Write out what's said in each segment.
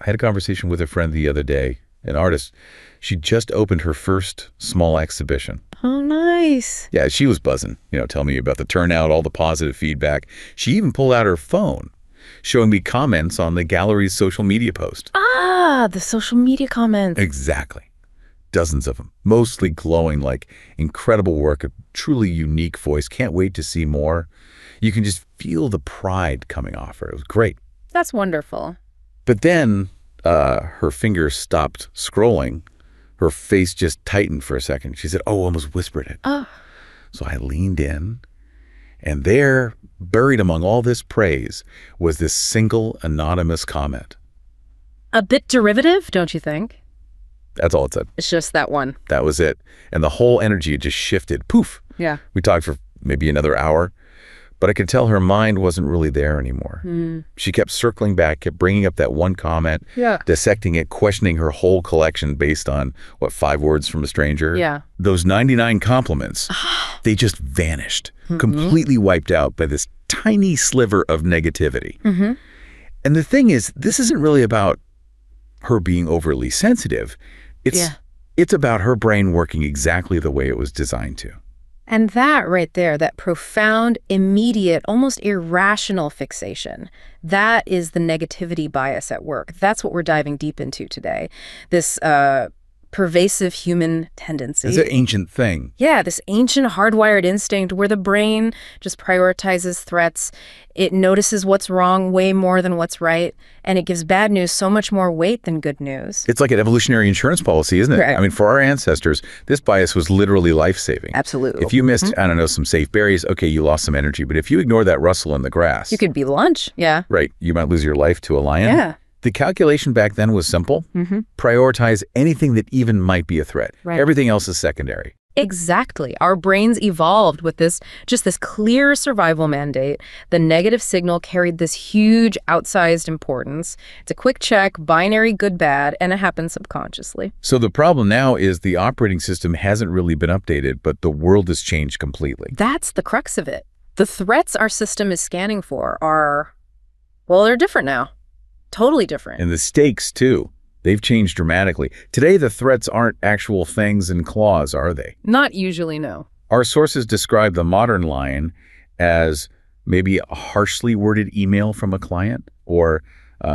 I had a conversation with a friend the other day, an artist. She just opened her first small exhibition. Oh, nice. Yeah, she was buzzing, telling me about the turnout, all the positive feedback. She even pulled out her phone, showing me comments on the gallery's social media post. Ah, the social media comments. Exactly. Dozens of them, mostly glowing like incredible work, a truly unique voice. Can't wait to see more. You can just feel the pride coming off her. It was great. That's wonderful. But then her fingers stopped scrolling. Her face just tightened for a second. She said, oh, almost whispered it. Oh. So I leaned in, and there, buried among all this praise, was this single anonymous comment. A bit derivative, don't you think? That's all it said. It's just that one. That was it. And the whole energy just shifted. Poof. Yeah. We talked for maybe another hour, but I could tell her mind wasn't really there anymore. She kept circling back, kept bringing up that one comment, dissecting it, questioning her whole collection based on, 5 words from a stranger? Yeah. Those 99 compliments, they just vanished, completely wiped out by this tiny sliver of negativity. And the thing is, this isn't really about her being overly sensitive. It's about her brain working exactly the way it was designed to. And that right there, that profound, immediate, almost irrational fixation, that is the negativity bias at work. That's what we're diving deep into today. This pervasive human tendency. It's an ancient thing. Yeah, this ancient hardwired instinct where the brain just prioritizes threats. It notices what's wrong way more than what's right, and it gives bad news so much more weight than good news. It's like an evolutionary insurance policy, isn't it? Right. I mean, for our ancestors, this bias was literally life-saving. Absolutely. If you missed, I don't know, some safe berries, okay, you lost some energy. But if you ignore that rustle in the grass... You could be lunch, yeah. Right, you might lose your life to a lion. Yeah. The calculation back then was simple. Prioritize anything that even might be a threat. Right. Everything else is secondary. Exactly. Our brains evolved with this clear survival mandate. The negative signal carried this huge outsized importance. It's a quick check, binary good, bad, and it happens subconsciously. So the problem now is the operating system hasn't really been updated, but the world has changed completely. That's the crux of it. The threats our system is scanning for are, well, they're different now. Totally different. And the stakes, too. They've changed dramatically. Today, the threats aren't actual fangs and claws, are they? Not usually, no. Our sources describe the modern lion as maybe a harshly worded email from a client, or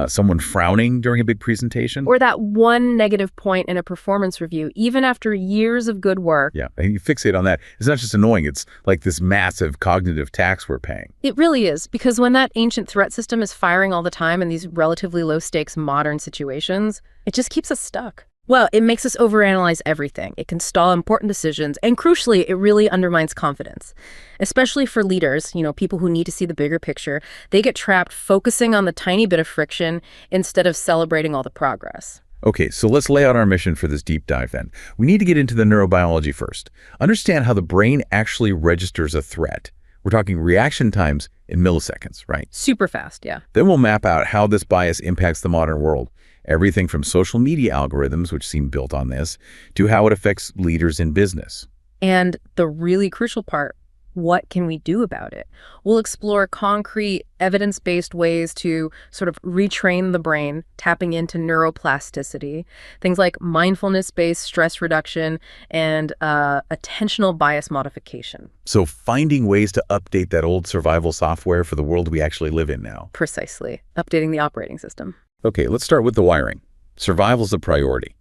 someone frowning during a big presentation. Or that one negative point in a performance review, even after years of good work. Yeah, and you fixate on that. It's not just annoying, it's like this massive cognitive tax we're paying. It really is, because when that ancient threat system is firing all the time in these relatively low-stakes modern situations, it just keeps us stuck. Well, it makes us overanalyze everything. It can stall important decisions, and crucially, it really undermines confidence. Especially for leaders, people who need to see the bigger picture, they get trapped focusing on the tiny bit of friction instead of celebrating all the progress. Okay, so let's lay out our mission for this deep dive then. We need to get into the neurobiology first. Understand how the brain actually registers a threat. We're talking reaction times in milliseconds, right? Super fast, yeah. Then we'll map out how this bias impacts the modern world. Everything from social media algorithms, which seem built on this, to how it affects leaders in business. And the really crucial part, what can we do about it? We'll explore concrete, evidence-based ways to sort of retrain the brain, tapping into neuroplasticity, things like mindfulness-based stress reduction and attentional bias modification. So finding ways to update that old survival software for the world we actually live in now. Precisely. Updating the operating system. Okay, let's start with the wiring. Survival's a priority.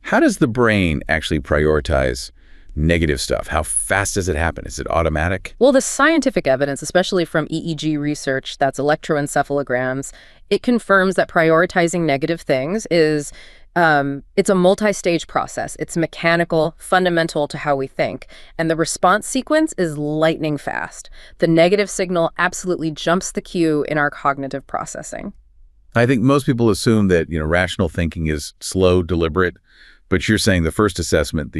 How does the brain actually prioritize negative stuff? How fast does it happen? Is it automatic? Well, the scientific evidence, especially from EEG research, that's electroencephalograms, it confirms that prioritizing negative things is, it's a multi-stage process. It's mechanical, fundamental to how we think. And the response sequence is lightning fast. The negative signal absolutely jumps the queue in our cognitive processing. I think most people assume that, rational thinking is slow, deliberate, but you're saying the first assessment,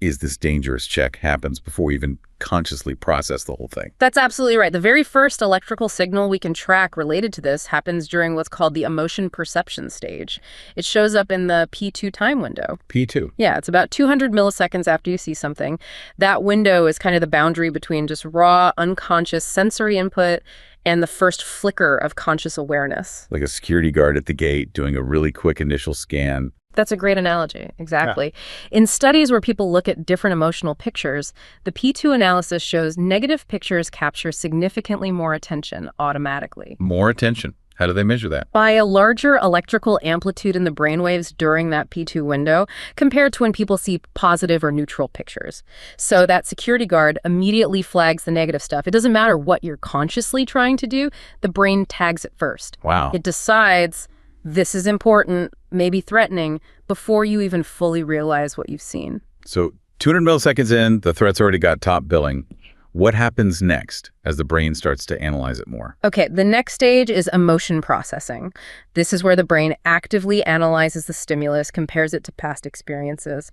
is this dangerous check, happens before we even consciously process the whole thing. That's absolutely right. The very first electrical signal we can track related to this happens during what's called the emotion perception stage. It shows up in the P2 time window. P2? Yeah, it's about 200 milliseconds after you see something. That window is kind of the boundary between just raw, unconscious sensory input and the first flicker of conscious awareness. Like a security guard at the gate doing a really quick initial scan. That's a great analogy. Exactly. Yeah. In studies where people look at different emotional pictures, the P2 analysis shows negative pictures capture significantly more attention automatically. More attention. How do they measure that? By a larger electrical amplitude in the brainwaves during that P2 window compared to when people see positive or neutral pictures. So that security guard immediately flags the negative stuff. It doesn't matter what you're consciously trying to do, the brain tags it first. Wow. It decides this is important, maybe threatening, before you even fully realize what you've seen. So 200 milliseconds in, the threat's already got top billing. What happens next as the brain starts to analyze it more? Okay, the next stage is emotion processing. This is where the brain actively analyzes the stimulus, compares it to past experiences.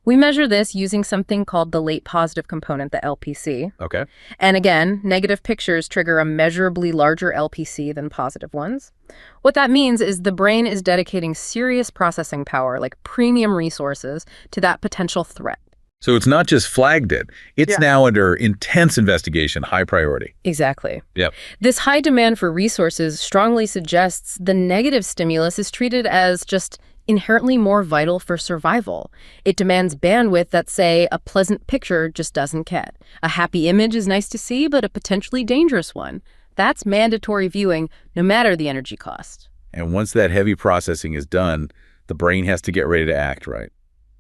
We measure this using something called the late positive component, the LPC. Okay. And again, negative pictures trigger a measurably larger LPC than positive ones. What that means is the brain is dedicating serious processing power, like premium resources, to that potential threat. So it's not just flagged it. It's now under intense investigation, high priority. Exactly. Yep. This high demand for resources strongly suggests the negative stimulus is treated as just inherently more vital for survival. It demands bandwidth that, say, a pleasant picture just doesn't get. A happy image is nice to see, but a potentially dangerous one. That's mandatory viewing, no matter the energy cost. And once that heavy processing is done, the brain has to get ready to act, right?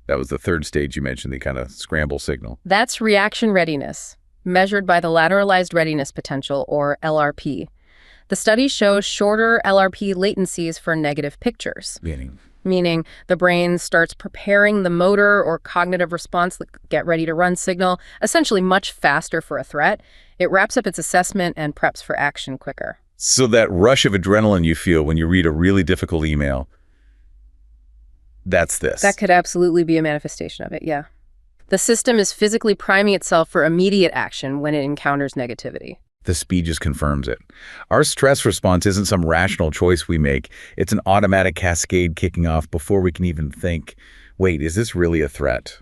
That was the third stage you mentioned, the kind of scramble signal. That's reaction readiness, measured by the lateralized readiness potential, or LRP. The study shows shorter LRP latencies for negative pictures. Meaning the brain starts preparing the motor or cognitive response, the get ready to run signal, essentially much faster for a threat. It wraps up its assessment and preps for action quicker. So that rush of adrenaline you feel when you read a really difficult email, that's this. That could absolutely be a manifestation of it, yeah. The system is physically priming itself for immediate action when it encounters negativity. The speed just confirms it. Our stress response isn't some rational choice we make. It's an automatic cascade kicking off before we can even think, wait, is this really a threat?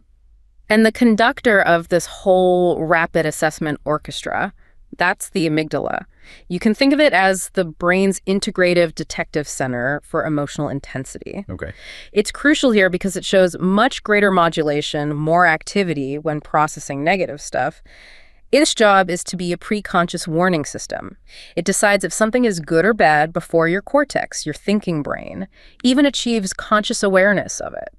And the conductor of this whole rapid assessment orchestra, that's the amygdala. You can think of it as the brain's integrative detective center for emotional intensity. Okay. It's crucial here because it shows much greater modulation, more activity when processing negative stuff. Its job is to be a pre-conscious warning system. It decides if something is good or bad before your cortex, your thinking brain, even achieves conscious awareness of it.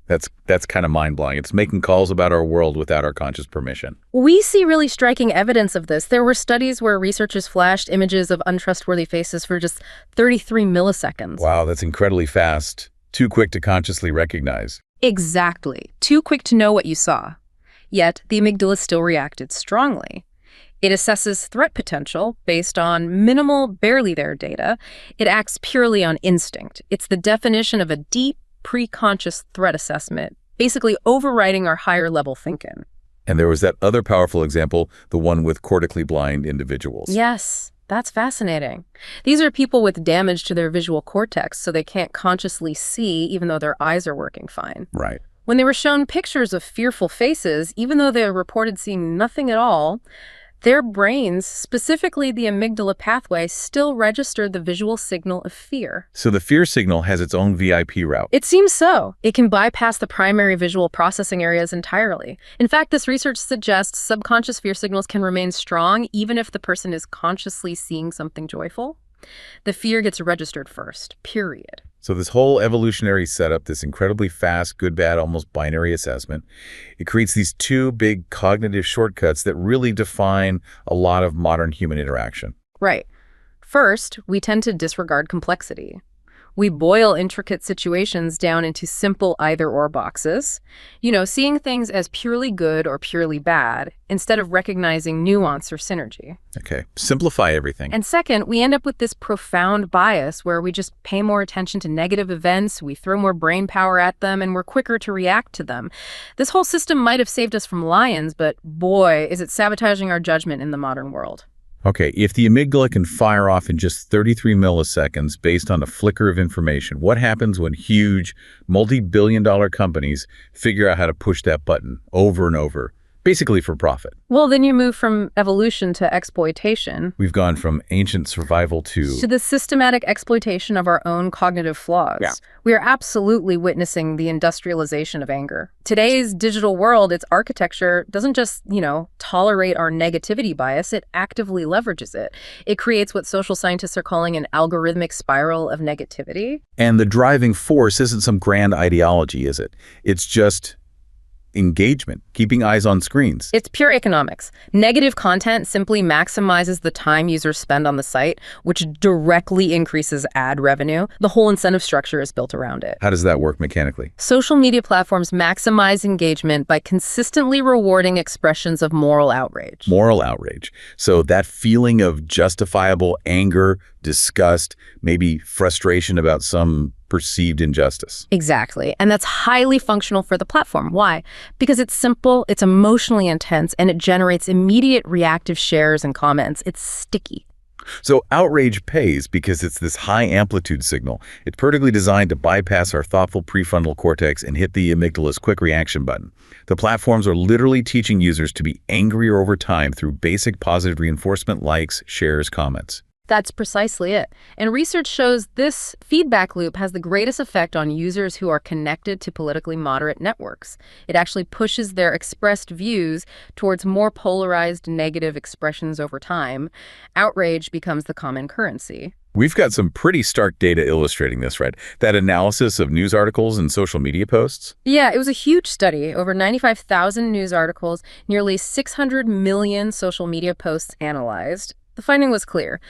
That's kind of mind-blowing. It's making calls about our world without our conscious permission. We see really striking evidence of this. There were studies where researchers flashed images of untrustworthy faces for just 33 milliseconds. Wow, that's incredibly fast. Too quick to consciously recognize. Exactly. Too quick to know what you saw. Yet, the amygdala still reacted strongly. It assesses threat potential based on minimal, barely there data. It acts purely on instinct. It's the definition of a deep, pre-conscious threat assessment, basically overriding our higher-level thinking. And there was that other powerful example, the one with cortically blind individuals. Yes, that's fascinating. These are people with damage to their visual cortex, so they can't consciously see even though their eyes are working fine. Right. When they were shown pictures of fearful faces, even though they reported seeing nothing at all, their brains, specifically the amygdala pathway, still registered the visual signal of fear. So the fear signal has its own VIP route. It seems so. It can bypass the primary visual processing areas entirely. In fact, this research suggests subconscious fear signals can remain strong even if the person is consciously seeing something joyful. The fear gets registered first, period. So this whole evolutionary setup, this incredibly fast, good, bad, almost binary assessment, it creates these two big cognitive shortcuts that really define a lot of modern human interaction. Right. First, we tend to disregard complexity. We boil intricate situations down into simple either-or boxes, seeing things as purely good or purely bad, instead of recognizing nuance or synergy. Okay, simplify everything. And second, we end up with this profound bias where we just pay more attention to negative events, we throw more brain power at them, and we're quicker to react to them. This whole system might have saved us from lions, but boy, is it sabotaging our judgment in the modern world. Okay, if the amygdala can fire off in just 33 milliseconds based on a flicker of information, what happens when huge, multi-billion-dollar companies figure out how to push that button over and over, basically for profit. Well, then you move from evolution to exploitation. We've gone from ancient survival to the systematic exploitation of our own cognitive flaws. Yeah. We are absolutely witnessing the industrialization of anger. Today's digital world, its architecture doesn't just, tolerate our negativity bias, it actively leverages it. It creates what social scientists are calling an algorithmic spiral of negativity. And the driving force isn't some grand ideology, is it? It's just engagement, keeping eyes on screens. It's pure economics. Negative content simply maximizes the time users spend on the site, which directly increases ad revenue. The whole incentive structure is built around it. How does that work mechanically? Social media platforms maximize engagement by consistently rewarding expressions of moral outrage. Moral outrage. So that feeling of justifiable anger, disgust, maybe frustration about some perceived injustice. Exactly. And that's highly functional for the platform. Why? Because it's simple, it's emotionally intense, and it generates immediate reactive shares and comments. It's sticky. So outrage pays because it's this high amplitude signal. It's perfectly designed to bypass our thoughtful prefrontal cortex and hit the amygdala's quick reaction button. The platforms are literally teaching users to be angrier over time through basic positive reinforcement, likes, shares, comments. That's precisely it. And research shows this feedback loop has the greatest effect on users who are connected to politically moderate networks. It actually pushes their expressed views towards more polarized negative expressions over time. Outrage becomes the common currency. We've got some pretty stark data illustrating this, right? That analysis of news articles and social media posts? Yeah, it was a huge study. Over 95,000 news articles, nearly 600 million social media posts analyzed. The finding was clear.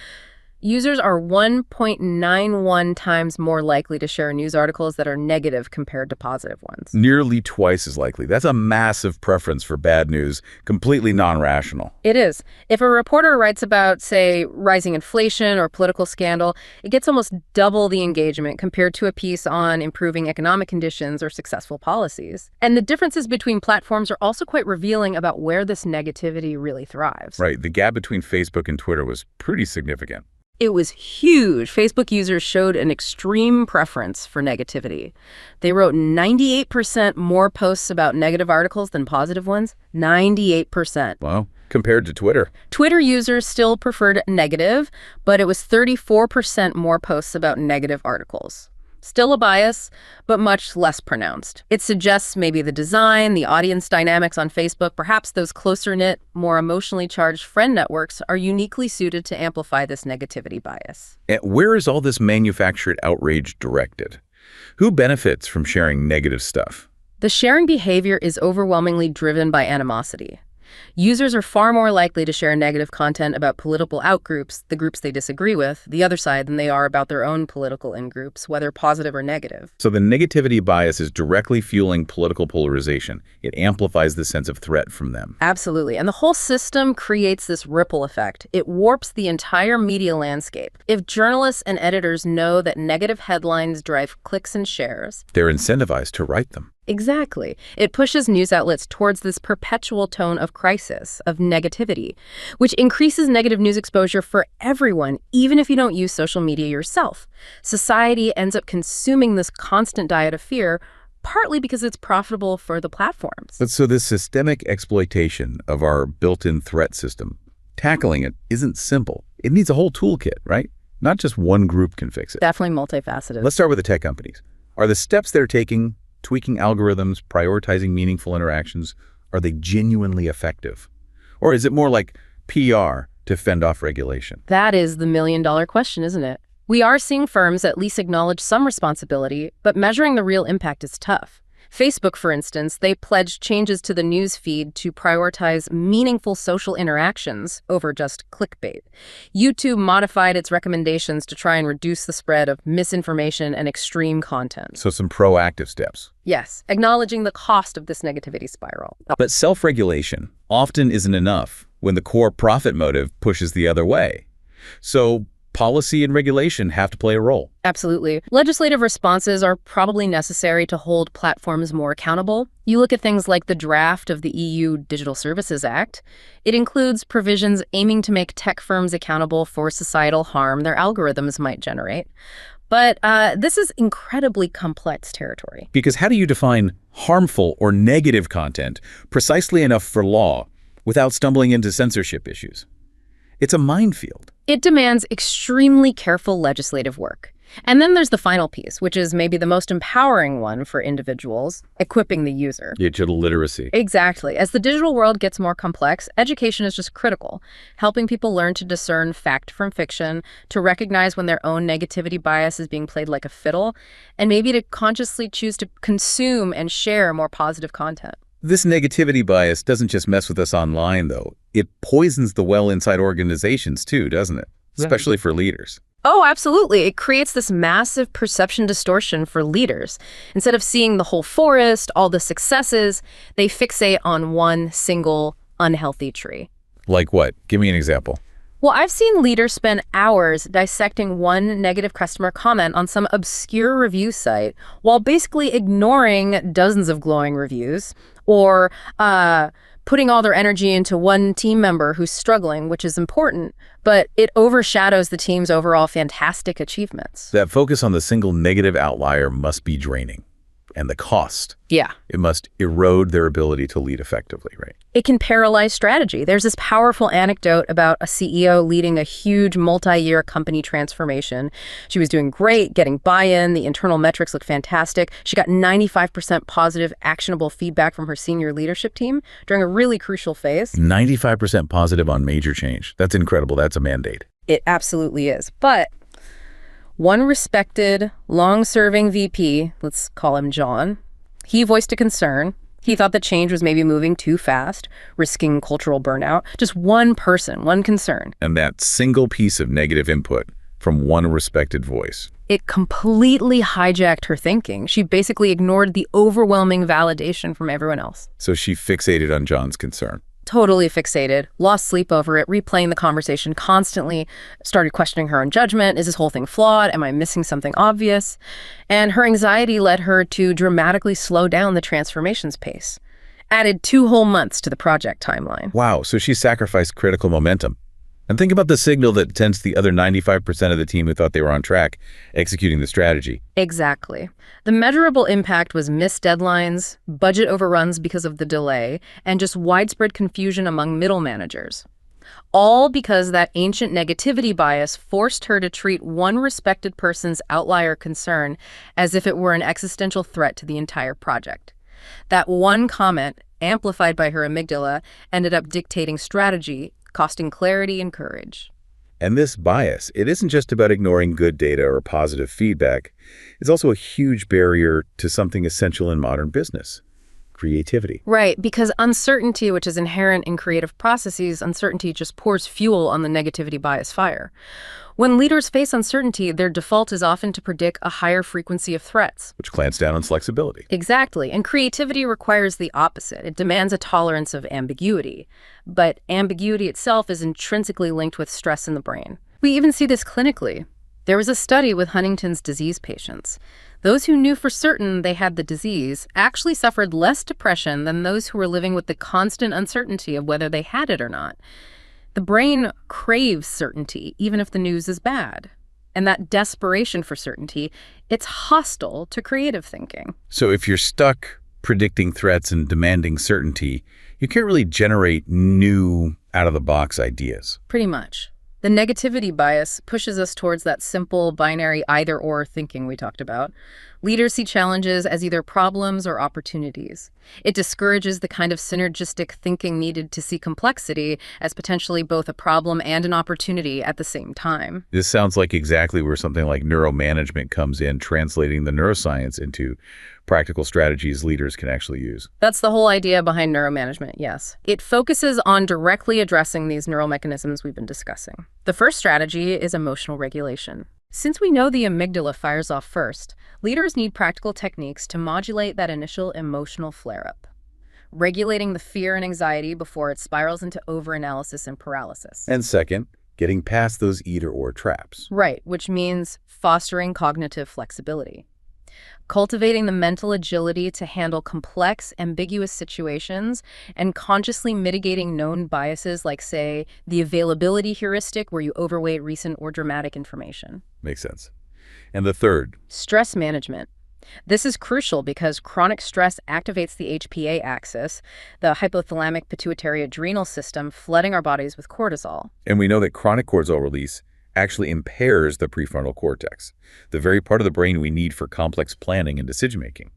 Users are 1.91 times more likely to share news articles that are negative compared to positive ones. Nearly twice as likely. That's a massive preference for bad news, completely non-rational. It is. If a reporter writes about, say, rising inflation or political scandal, it gets almost double the engagement compared to a piece on improving economic conditions or successful policies. And the differences between platforms are also quite revealing about where this negativity really thrives. Right. The gap between Facebook and Twitter was pretty significant. It was huge. Facebook users showed an extreme preference for negativity. They wrote 98% more posts about negative articles than positive ones. 98%. Wow. Compared to Twitter. Twitter users still preferred negative, but it was 34% more posts about negative articles. Still a bias, but much less pronounced. It suggests maybe the design, the audience dynamics on Facebook, perhaps those closer-knit, more emotionally charged friend networks are uniquely suited to amplify this negativity bias. And where is all this manufactured outrage directed? Who benefits from sharing negative stuff? The sharing behavior is overwhelmingly driven by animosity. Users are far more likely to share negative content about political outgroups, the groups they disagree with, the other side, than they are about their own political in-groups, whether positive or negative. So the negativity bias is directly fueling political polarization. It amplifies the sense of threat from them. Absolutely. And the whole system creates this ripple effect. It warps the entire media landscape. If journalists and editors know that negative headlines drive clicks and shares, they're incentivized to write them. Exactly. It pushes news outlets towards this perpetual tone of crisis, of negativity, which increases negative news exposure for everyone, even if you don't use social media yourself. Society ends up consuming this constant diet of fear, partly because it's profitable for the platforms. But so this systemic exploitation of our built-in threat system, tackling it isn't simple. It needs a whole toolkit, right? Not just one group can fix it. Definitely multifaceted. Let's start with the tech companies. Are the steps they're taking, tweaking algorithms, prioritizing meaningful interactions, are they genuinely effective? Or is it more like PR to fend off regulation? That is the million-dollar question, isn't it? We are seeing firms at least acknowledge some responsibility, but measuring the real impact is tough. Facebook, for instance, they pledged changes to the news feed to prioritize meaningful social interactions over just clickbait. YouTube modified its recommendations to try and reduce the spread of misinformation and extreme content. So some proactive steps. Yes, acknowledging the cost of this negativity spiral. But self-regulation often isn't enough when the core profit motive pushes the other way. So policy and regulation have to play a role. Absolutely. Legislative responses are probably necessary to hold platforms more accountable. You look at things like the draft of the EU Digital Services Act. It includes provisions aiming to make tech firms accountable for societal harm their algorithms might generate. But this is incredibly complex territory. Because how do you define harmful or negative content precisely enough for law without stumbling into censorship issues? It's a minefield. It demands extremely careful legislative work. And then there's the final piece, which is maybe the most empowering one for individuals, equipping the user. Digital literacy. Exactly. As the digital world gets more complex, education is just critical, helping people learn to discern fact from fiction, to recognize when their own negativity bias is being played like a fiddle, and maybe to consciously choose to consume and share more positive content. This negativity bias doesn't just mess with us online, though. It poisons the well inside organizations, too, doesn't it? Especially for leaders. Oh, absolutely. It creates this massive perception distortion for leaders. Instead of seeing the whole forest, all the successes, they fixate on one single unhealthy tree. Like what? Give me an example. Well, I've seen leaders spend hours dissecting one negative customer comment on some obscure review site while basically ignoring dozens of glowing reviews, or putting all their energy into one team member who's struggling, which is important, but it overshadows the team's overall fantastic achievements. That focus on the single negative outlier must be draining. And the cost. Yeah. It must erode their ability to lead effectively, right? It can paralyze strategy. There's this powerful anecdote about a CEO leading a huge multi-year company transformation. She was doing great, getting buy-in, the internal metrics looked fantastic. She got 95% positive, actionable feedback from her senior leadership team during a really crucial phase. 95% positive on major change. That's incredible. That's a mandate. It absolutely is. But one respected, long-serving VP, let's call him John, he voiced a concern. He thought the change was maybe moving too fast, risking cultural burnout. Just one person, one concern. And that single piece of negative input from one respected voice. It completely hijacked her thinking. She basically ignored the overwhelming validation from everyone else. So she fixated on John's concern. Totally fixated, lost sleep over it, replaying the conversation constantly, started questioning her own judgment. Is this whole thing flawed? Am I missing something obvious? And her anxiety led her to dramatically slow down the transformation's pace. Added 2 whole months to the project timeline. Wow, so she sacrificed critical momentum. And think about the signal that tends the other 95% of the team who thought they were on track, executing the strategy. Exactly. The measurable impact was missed deadlines, budget overruns because of the delay, and just widespread confusion among middle managers. All because that ancient negativity bias forced her to treat one respected person's outlier concern as if it were an existential threat to the entire project. That one comment, amplified by her amygdala, ended up dictating strategy, costing clarity and courage. And this bias, it isn't just about ignoring good data or positive feedback. It's also a huge barrier to something essential in modern business: creativity. Right, because uncertainty, which is inherent in creative processes, uncertainty just pours fuel on the negativity bias fire. When leaders face uncertainty, their default is often to predict a higher frequency of threats. Which clamps down on flexibility. Exactly, and creativity requires the opposite. It demands a tolerance of ambiguity. But ambiguity itself is intrinsically linked with stress in the brain. We even see this clinically. There was a study with Huntington's disease patients. Those who knew for certain they had the disease actually suffered less depression than those who were living with the constant uncertainty of whether they had it or not. The brain craves certainty, even if the news is bad. And that desperation for certainty, it's hostile to creative thinking. So if you're stuck predicting threats and demanding certainty, you can't really generate new, out-of-the-box ideas. Pretty much. The negativity bias pushes us towards that simple binary either-or thinking we talked about. Leaders see challenges as either problems or opportunities. It discourages the kind of synergistic thinking needed to see complexity as potentially both a problem and an opportunity at the same time. This sounds like exactly where something like neuromanagement comes in, translating the neuroscience into practical strategies leaders can actually use. That's the whole idea behind neuromanagement, yes. It focuses on directly addressing these neural mechanisms we've been discussing. The first strategy is emotional regulation. Since we know the amygdala fires off first, leaders need practical techniques to modulate that initial emotional flare-up, regulating the fear and anxiety before it spirals into overanalysis and paralysis. And second, getting past those either-or traps. Right, which means fostering cognitive flexibility. Cultivating the mental agility to handle complex, ambiguous situations, and consciously mitigating known biases like, say, the availability heuristic where you overweight recent or dramatic information. Makes sense. And the third? Stress management. This is crucial because chronic stress activates the HPA axis, the hypothalamic pituitary adrenal system, flooding our bodies with cortisol. And we know that chronic cortisol release actually impairs the prefrontal cortex, the very part of the brain we need for complex planning and decision-making.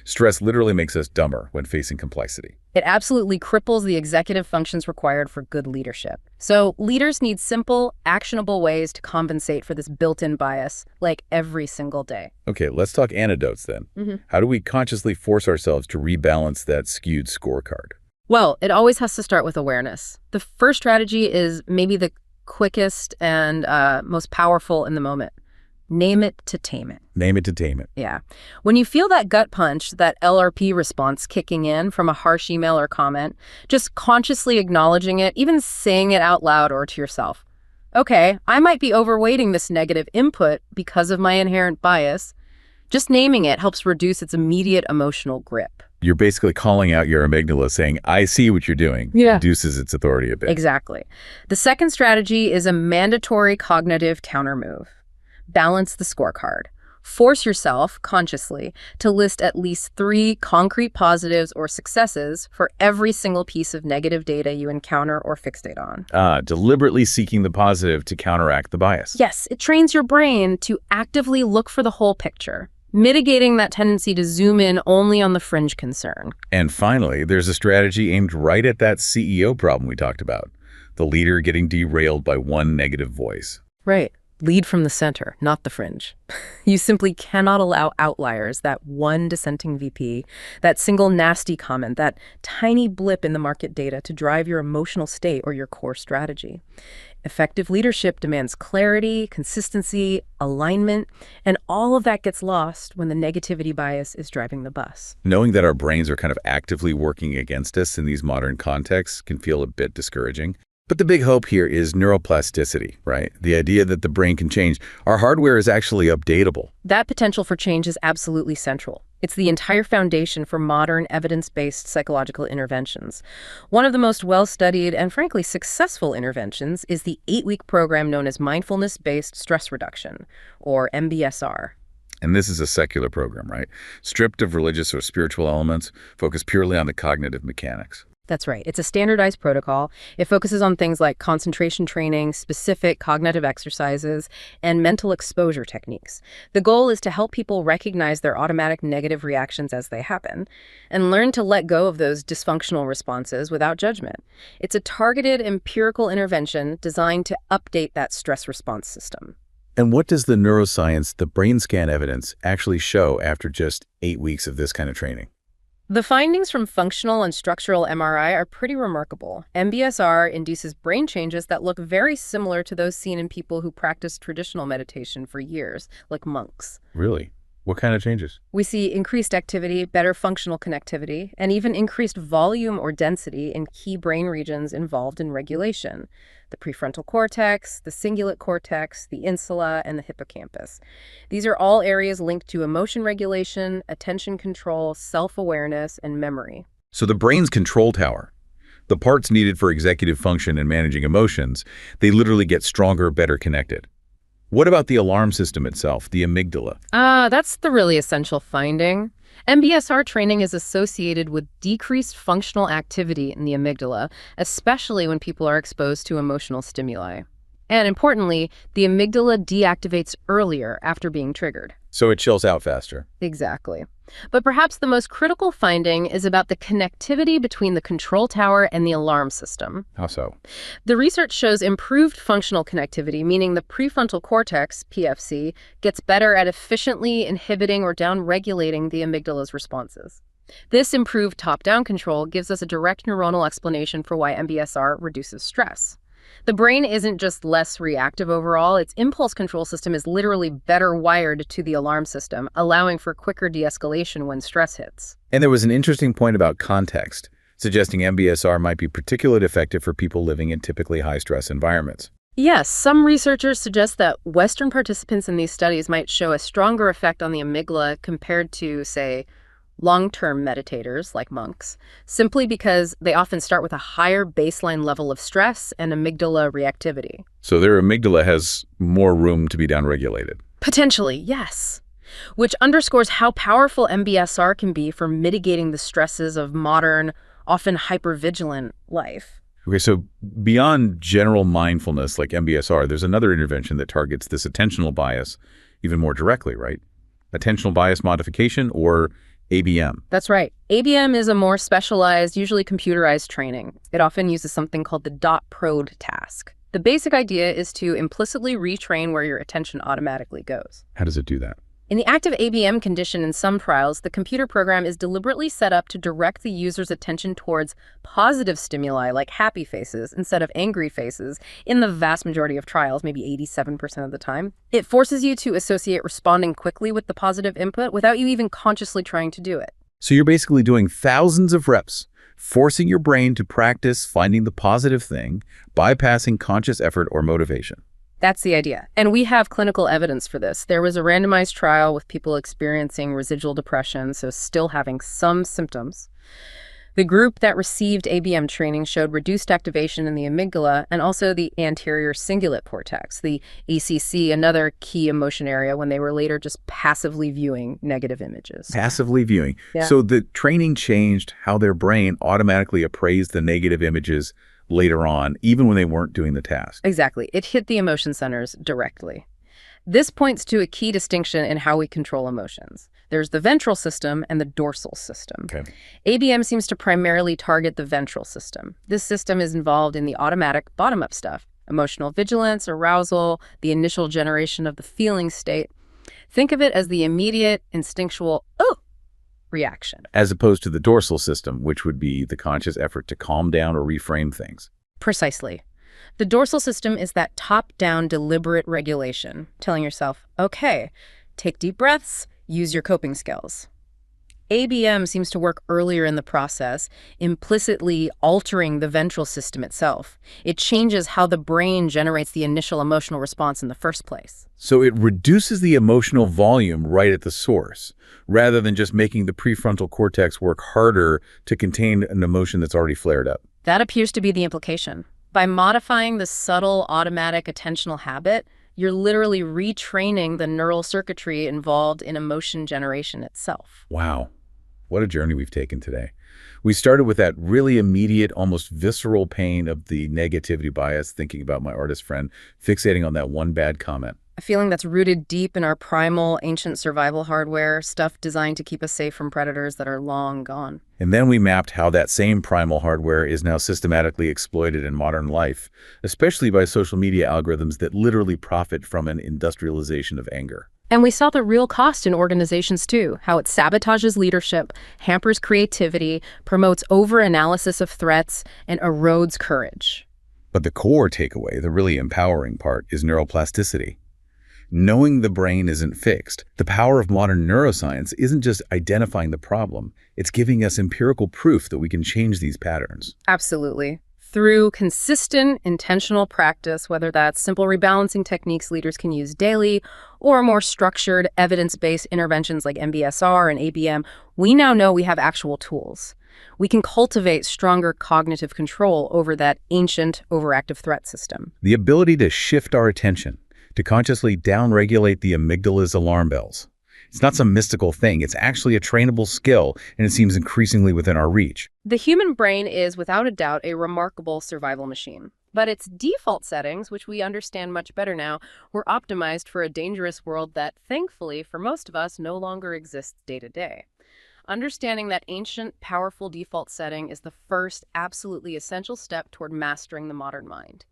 Stress literally makes us dumber when facing complexity. It absolutely cripples the executive functions required for good leadership. So leaders need simple, actionable ways to compensate for this built-in bias, like every single day. Okay, let's talk antidotes then. How do we consciously force ourselves to rebalance that skewed scorecard? Well, it always has to start with awareness. The first strategy is maybe the quickest and most powerful in the moment. Name it to tame it. Name it to tame it. Yeah. When you feel that gut punch, that LRP response kicking in from a harsh email or comment, just consciously acknowledging it, even saying it out loud or to yourself. Okay, I might be overweighting this negative input because of my inherent bias. Just naming it helps reduce its immediate emotional grip. You're basically calling out your amygdala, saying, I see what you're doing. Yeah. Reduces its authority a bit. Exactly. The second strategy is a mandatory cognitive countermove. Balance the scorecard. Force yourself, consciously, to list at least 3 concrete positives or successes for every single piece of negative data you encounter or fixate on. Deliberately seeking the positive to counteract the bias. Yes, it trains your brain to actively look for the whole picture, mitigating that tendency to zoom in only on the fringe concern. And finally, there's a strategy aimed right at that CEO problem we talked about, the leader getting derailed by one negative voice. Right. Lead from the center, not the fringe. You simply cannot allow outliers, that one dissenting VP, that single nasty comment, that tiny blip in the market data to drive your emotional state or your core strategy. Effective leadership demands clarity, consistency, alignment, and all of that gets lost when the negativity bias is driving the bus. Knowing that our brains are kind of actively working against us in these modern contexts can feel a bit discouraging. But the big hope here is neuroplasticity, right? The idea that the brain can change. Our hardware is actually updatable. That potential for change is absolutely central. It's the entire foundation for modern evidence-based psychological interventions. One of the most well-studied and frankly successful interventions is the 8-week program known as mindfulness-based stress reduction, or MBSR. And this is a secular program, right? Stripped of religious or spiritual elements, focused purely on the cognitive mechanics. That's right. It's a standardized protocol. It focuses on things like concentration training, specific cognitive exercises, and mental exposure techniques. The goal is to help people recognize their automatic negative reactions as they happen and learn to let go of those dysfunctional responses without judgment. It's a targeted empirical intervention designed to update that stress response system. And what does the neuroscience, the brain scan evidence, actually show after just 8 weeks of this kind of training? The findings from functional and structural MRI are pretty remarkable. MBSR induces brain changes that look very similar to those seen in people who practice traditional meditation for years, like monks. Really? What kind of changes? We see increased activity, better functional connectivity, and even increased volume or density in key brain regions involved in regulation. The prefrontal cortex, the cingulate cortex, the insula, and the hippocampus. These are all areas linked to emotion regulation, attention control, self-awareness, and memory. So the brain's control tower, the parts needed for executive function and managing emotions, they literally get stronger, better connected. What about the alarm system itself, the amygdala? That's the really essential finding. MBSR training is associated with decreased functional activity in the amygdala, especially when people are exposed to emotional stimuli. And importantly, the amygdala deactivates earlier after being triggered. So it chills out faster. Exactly. But perhaps the most critical finding is about the connectivity between the control tower and the alarm system. How so? The research shows improved functional connectivity, meaning the prefrontal cortex, PFC, gets better at efficiently inhibiting or down-regulating the amygdala's responses. This improved top-down control gives us a direct neuronal explanation for why MBSR reduces stress. The brain isn't just less reactive overall, its impulse control system is literally better wired to the alarm system, allowing for quicker de-escalation when stress hits. And there was an interesting point about context, suggesting MBSR might be particularly effective for people living in typically high-stress environments. Yes, some researchers suggest that Western participants in these studies might show a stronger effect on the amygdala compared to, say, long-term meditators like monks, simply because they often start with a higher baseline level of stress and amygdala reactivity. So their amygdala has more room to be downregulated. Potentially, yes. Which underscores how powerful MBSR can be for mitigating the stresses of modern, often hypervigilant life. Okay, so beyond general mindfulness like MBSR, there's another intervention that targets this attentional bias even more directly, right? Attentional bias modification, or ABM. That's right. ABM is a more specialized, usually computerized training. It often uses something called the dot prod task. The basic idea is to implicitly retrain where your attention automatically goes. How does it do that? In the active ABM condition in some trials, the computer program is deliberately set up to direct the user's attention towards positive stimuli like happy faces instead of angry faces in the vast majority of trials, maybe 87% of the time. It forces you to associate responding quickly with the positive input without you even consciously trying to do it. So you're basically doing thousands of reps, forcing your brain to practice finding the positive thing, bypassing conscious effort or motivation. That's the idea. And we have clinical evidence for this. There was a randomized trial with people experiencing residual depression, so still having some symptoms. The group that received ABM training showed reduced activation in the amygdala and also the anterior cingulate cortex, the ACC, another key emotion area, when they were later just passively viewing negative images. Passively viewing. Yeah. So the training changed how their brain automatically appraised the negative images later on, even when they weren't doing the task. Exactly. It hit the emotion centers directly. This points to a key distinction in how we control emotions. There's the ventral system and the dorsal system. Okay. ABM seems to primarily target the ventral system. This system is involved in the automatic bottom-up stuff, emotional vigilance, arousal, the initial generation of the feeling state. Think of it as the immediate, instinctual, oh, reaction. As opposed to the dorsal system, which would be the conscious effort to calm down or reframe things. Precisely. The dorsal system is that top-down deliberate regulation, telling yourself, okay, take deep breaths, use your coping skills. ABM seems to work earlier in the process, implicitly altering the ventral system itself. It changes how the brain generates the initial emotional response in the first place. So it reduces the emotional volume right at the source, rather than just making the prefrontal cortex work harder to contain an emotion that's already flared up. That appears to be the implication. By modifying the subtle automatic attentional habit, you're literally retraining the neural circuitry involved in emotion generation itself. Wow. What a journey we've taken today. We started with that really immediate, almost visceral pain of the negativity bias, thinking about my artist friend, fixating on that one bad comment. A feeling that's rooted deep in our primal, ancient survival hardware, stuff designed to keep us safe from predators that are long gone. And then we mapped how that same primal hardware is now systematically exploited in modern life, especially by social media algorithms that literally profit from an industrialization of anger. And we saw the real cost in organizations too, how it sabotages leadership, hampers creativity, promotes over-analysis of threats, and erodes courage. But the core takeaway, the really empowering part, is neuroplasticity. Knowing the brain isn't fixed, the power of modern neuroscience isn't just identifying the problem, it's giving us empirical proof that we can change these patterns. Absolutely. Through consistent, intentional practice, whether that's simple rebalancing techniques leaders can use daily, or more structured, evidence-based interventions like MBSR and ABM, we now know we have actual tools. We can cultivate stronger cognitive control over that ancient, overactive threat system. The ability to shift our attention, to consciously downregulate the amygdala's alarm bells. It's not some mystical thing. It's actually a trainable skill, and it seems increasingly within our reach. The human brain is, without a doubt, a remarkable survival machine. But its default settings, which we understand much better now, were optimized for a dangerous world that, thankfully, for most of us, no longer exists day to day. Understanding that ancient, powerful default setting is the first, absolutely essential step toward mastering the modern mind.